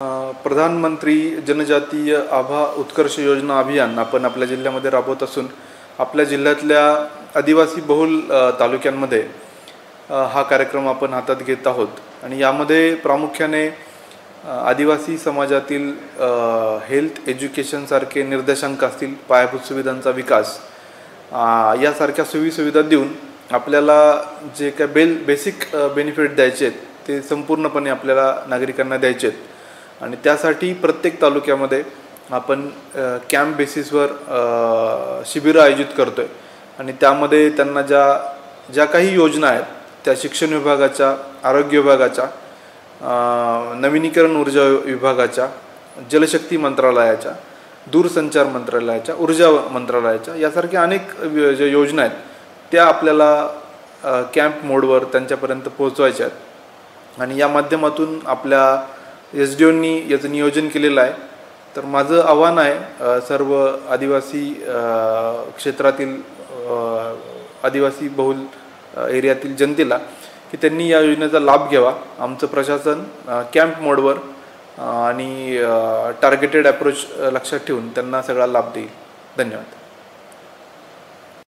प्रधानमंत्री जनजातीय आभा उत्कर्ष योजना अभियान आपण आपल्या जिल्ह्यामध्ये राबवत असून आपल्या जिल्ह्यातल्या आदिवासी बहुल तालुक्यांमध्ये हा कार्यक्रम आपण हातात घेत आहोत आणि यामध्ये प्रामुख्याने आदिवासी समाजातील हेल्थ एज्युकेशन सारखे निर्देशांक असतील, पायाभूत सुविधांचा विकास यासारख्या सुविधा देऊन आपल्याला जे काय बेसिक बेनिफिट द्यायचे आहेत ते संपूर्णपणे आपल्याला नागरिकांना द्यायचे आहेत आणि त्यासाठी प्रत्येक तालुक्यामध्ये आपण कॅम्प बेसिसवर शिबिरं आयोजित करतोय आणि त्यामध्ये त्यांना ज्या काही योजना आहेत त्या शिक्षण विभागाच्या, आरोग्य विभागाच्या, नवीनीकरण ऊर्जा विभागाच्या, जलशक्ती मंत्रालयाच्या, दूरसंचार मंत्रालयाच्या, ऊर्जा मंत्रालयाच्या यासारख्या अनेक ज्या योजना आहेत त्या आपल्याला कॅम्प मोडवर त्यांच्यापर्यंत पोहोचवायच्या आहेत आणि या माध्यमातून आपल्या SDOंनी याचं नियोजन केलेलं आहे। तर माझं आव्हान आहे सर्व आदिवासी क्षेत्रातील आदिवासी बहुल एरियातील जनतेला की त्यांनी या योजनेचा लाभ घ्यावा। आमचं प्रशासन कॅम्प मोडवर आणि टार्गेटेड अप्रोच लक्षात ठेवून त्यांना सगळा लाभ देईल। धन्यवाद।